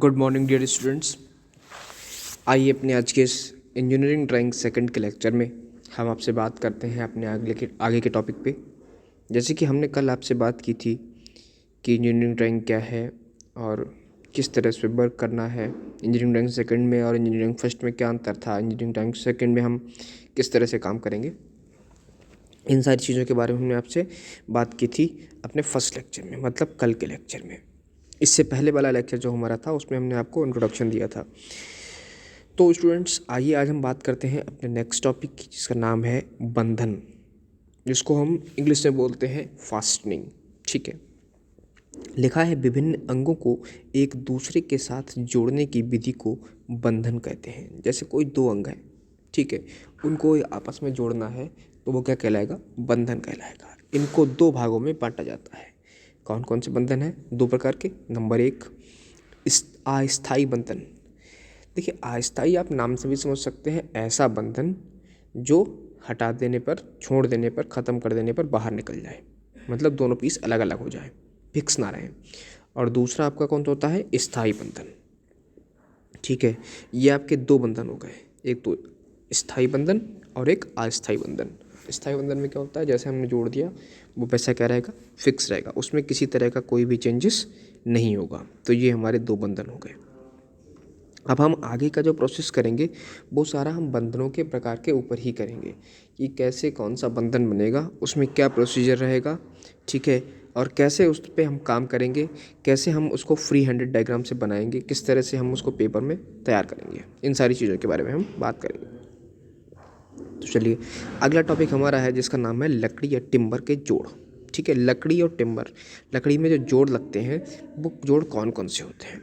Good morning dear students. आइए अपने आज के इस इंजीनियरिंग ड्राइंग सेकंड के लेक्चर में हम आपसे बात करते हैं अपने आगे के टॉपिक पे। जैसे कि हमने कल आपसे बात की थी कि इंजीनियरिंग ड्राइंग क्या है और किस तरह से वर्क करना है। इंजीनियरिंग ड्राइंग सेकंड में और इंजीनियरिंग फर्स्ट में क्या अंतर था, इंजीनियरिंग ड्राइंग सेकंड में हम किस तरह से काम करेंगे, इन सारी चीज़ों के बारे में हमने आपसे बात की थी अपने फर्स्ट लेक्चर में, मतलब कल के लेक्चर में। इससे पहले वाला लेक्चर जो हमारा था उसमें हमने आपको इंट्रोडक्शन दिया था। तो स्टूडेंट्स आइए आज हम बात करते हैं अपने नेक्स्ट टॉपिक की, जिसका नाम है बंधन, जिसको हम इंग्लिश में बोलते हैं फास्टनिंग। ठीक है, लिखा है विभिन्न अंगों को एक दूसरे के साथ जोड़ने की विधि को बंधन कहते हैं। जैसे कोई दो अंग है, ठीक है, उनको आपस में जोड़ना है तो वो क्या कहलाएगा, बंधन कहलाएगा। इनको दो भागों में बांटा जाता है। कौन कौन से बंधन हैं, दो प्रकार के। नंबर एक, अस्थायी बंधन। देखिए अस्थायी आप नाम से भी समझ सकते हैं, ऐसा बंधन जो हटा देने पर, छोड़ देने पर, ख़त्म कर देने पर बाहर निकल जाए, मतलब दोनों पीस अलग अलग हो जाए, फिक्स ना रहें। और दूसरा आपका कौन सा होता है, स्थायी बंधन। ठीक है, ये आपके दो बंधन हो गए, एक तो स्थायी बंधन और एक अस्थायी बंधन। स्थायी बंधन में क्या होता है, जैसे हमने जोड़ दिया वो वैसा क्या रहेगा, फिक्स रहेगा, उसमें किसी तरह का कोई भी चेंजेस नहीं होगा। तो ये हमारे दो बंधन हो गए। अब हम आगे का जो प्रोसेस करेंगे वो सारा हम बंधनों के प्रकार के ऊपर ही करेंगे कि कैसे कौन सा बंधन बनेगा, उसमें क्या प्रोसीजर रहेगा, ठीक है, और कैसे उस पर हम काम करेंगे, कैसे हम उसको फ्री हैंडेड डायग्राम से बनाएंगे, किस तरह से हम उसको पेपर में तैयार करेंगे, इन सारी चीज़ों के बारे में हम बात करेंगे। तो चलिए अगला टॉपिक हमारा है जिसका नाम है लकड़ी या टिम्बर के जोड़। ठीक है, लकड़ी और टिम्बर, लकड़ी में जो जोड़ लगते हैं वो जोड़ कौन कौन से होते हैं।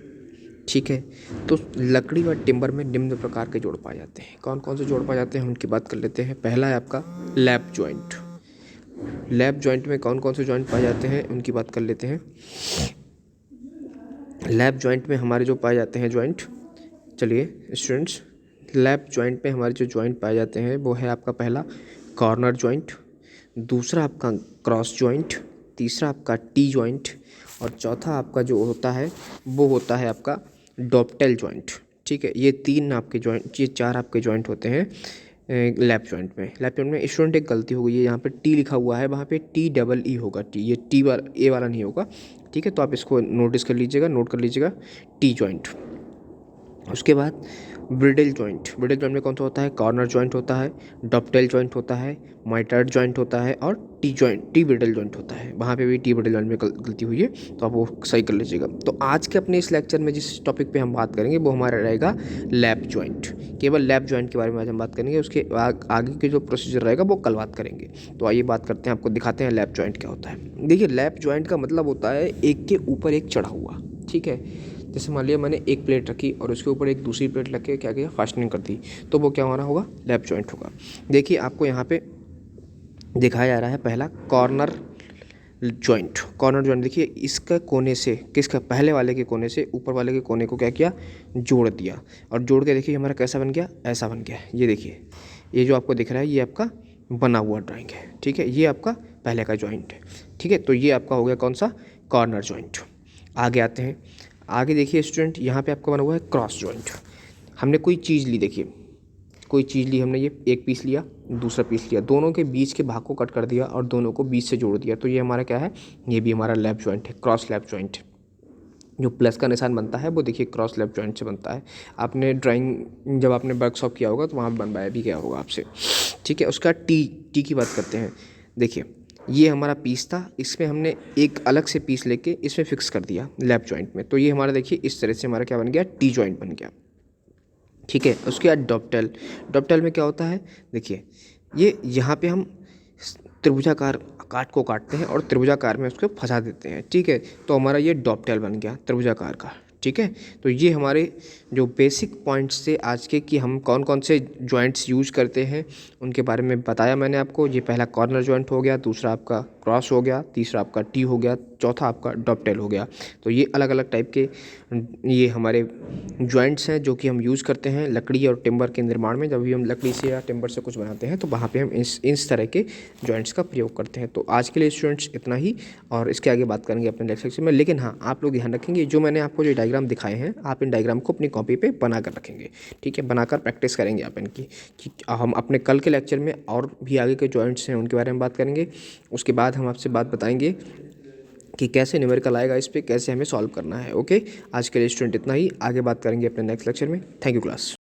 ठीक है, तो लकड़ी व टिम्बर में निम्न प्रकार के जोड़ पाए जाते हैं। कौन कौन से जोड़ पाए जाते हैं उनकी बात कर लेते हैं। पहला है आपका लैप जॉइंट। लैप जॉइंट में कौन कौन से जॉइंट पाए जाते हैं उनकी बात कर लेते हैं। लैप जॉइंट में हमारे जो पाए जाते हैं जॉइंट, चलिए स्टूडेंट्स, लैप जॉइंट में हमारे जो जॉइंट पाए जाते हैं वो है आपका पहला कॉर्नर जॉइंट, दूसरा आपका क्रॉस जॉइंट, तीसरा आपका टी जॉइंट, और चौथा आपका जो होता है वो होता है आपका डॉप्टेल जॉइंट। ठीक है, ये तीन आपके जॉइंट, ये चार आपके जॉइंट होते हैं लैप जॉइंट में। लैप जॉइंट में स्टूडेंट एक गलती हो गई है, यहाँ पे टी लिखा हुआ है, वहाँ पे टी डबल ई होगा, टी, ये टी वाला ए वाला नहीं होगा। ठीक है, तो आप इसको नोटिस कर लीजिएगा, नोट कर लीजिएगा, टी जॉइंट। उसके बाद ब्रिडल जॉइंट। ब्रिडल जॉइंट में कौन सा होता है, कॉर्नर जॉइंट होता है, डॉप्टेल जॉइंट होता है, माइटर्ड जॉइंट होता है, और T joint, T bridle joint होता है। वहाँ पे भी टी ब्रिडल जॉइंट में गलती हुई है तो आप वो सही कर लीजिएगा। तो आज के अपने इस लेक्चर में जिस टॉपिक पे हम बात करेंगे वो हमारा रहेगा लैप जॉइंट। केवल लैप जॉइंट के बारे में आज हम बात करेंगे, उसके आगे के जो प्रोसीजर रहेगा वो कल बात करेंगे। तो आइए बात करते हैं, आपको दिखाते हैं लैप जॉइंट क्या होता है। देखिए लैप जॉइंट का मतलब होता है एक के ऊपर एक चढ़ा हुआ। ठीक है, जैसे मान लिया मैंने एक प्लेट रखी और उसके ऊपर एक दूसरी प्लेट रख के क्या किया, फास्टनिंग कर दी, तो वो क्या हमारा होगा, लैप जॉइंट होगा। देखिए आपको यहाँ पे दिखाया जा रहा है पहला कॉर्नर जॉइंट। कॉर्नर जॉइंट देखिए, इसका कोने से, किसका, पहले वाले के कोने से ऊपर वाले के कोने को क्या किया, जोड़ दिया, और जोड़ के देखिए हमारा कैसा बन गया, ऐसा बन गया। ये देखिए, ये जो आपको दिख रहा है ये आपका बना हुआ ड्राइंग है। ठीक है, ये आपका पहले का जॉइंट है। ठीक है, तो ये आपका हो गया कौन सा, कॉर्नर जॉइंट। आगे आते हैं, आगे देखिए स्टूडेंट, यहाँ पे आपका बना हुआ है क्रॉस जॉइंट। हमने कोई चीज़ ली, देखिए कोई चीज़ ली हमने, ये एक पीस लिया, दूसरा पीस लिया, दोनों के बीच के भाग को कट कर दिया और दोनों को बीच से जोड़ दिया, तो ये हमारा क्या है, ये भी हमारा लैप जॉइंट है, क्रॉस लैप जॉइंट। जो प्लस का निशान बनता है वो देखिए क्रॉस लैप जॉइंट से बनता है। आपने ड्राइंग जब आपने वर्कशॉप किया होगा तो वहाँ बनवाया भी गया होगा आपसे। ठीक है, उसका टी की बात करते हैं। देखिए ये हमारा पीस था, इसमें हमने एक अलग से पीस लेके इसमें फिक्स कर दिया लैप जॉइंट में, तो ये हमारा देखिए इस तरह से हमारा क्या बन गया, टी जॉइंट बन गया। ठीक है, उसके बाद डॉप्टेल। डॉप्टेल में क्या होता है, देखिए ये यहाँ पे हम त्रिभुजाकार काट को काटते हैं और त्रिभुजाकार में उसको फंसा देते हैं। ठीक है, तो हमारा ये डॉप्टेल बन गया त्रिभुजाकार का। ठीक है, तो ये हमारे जो बेसिक पॉइंट्स थे आज के, कि हम कौन कौन से जॉइंट्स यूज करते हैं उनके बारे में बताया मैंने आपको। ये पहला कॉर्नर जॉइंट हो गया, दूसरा आपका क्रॉस हो गया, तीसरा आपका टी हो गया, चौथा आपका डॉपटेल हो गया। तो ये अलग अलग टाइप के ये हमारे जॉइंट्स हैं जो कि हम यूज़ करते हैं लकड़ी और टिम्बर के निर्माण में। जब भी हम लकड़ी से या टिम्बर से कुछ बनाते हैं तो वहाँ पे हम इस तरह के जॉइंट्स का प्रयोग करते हैं। तो आज के लिए स्टूडेंट्स इतना ही, और इसके आगे बात करेंगे अपने नेक्स्ट सेक्शन में। लेकिन हाँ, आप लोग ध्यान रखेंगे जो मैंने आपको जो डायग्राम दिखाए हैं, आप इन डायग्राम को अपनी कॉपी पे बना कर रखेंगे, ठीक है, बनाकर प्रैक्टिस करेंगे आप इनकी। कि हम अपने कल के लेक्चर में और भी आगे के जॉइंट्स हैं उनके बारे में बात करेंगे। उसके बाद हम आपसे बात बताएंगे कि कैसे न्यूमेरिकल आएगा, इस पे कैसे हमें सॉल्व करना है। ओके, आज के लिए स्टूडेंट इतना ही, आगे बात करेंगे अपने नेक्स्ट लेक्चर में। Thank you class.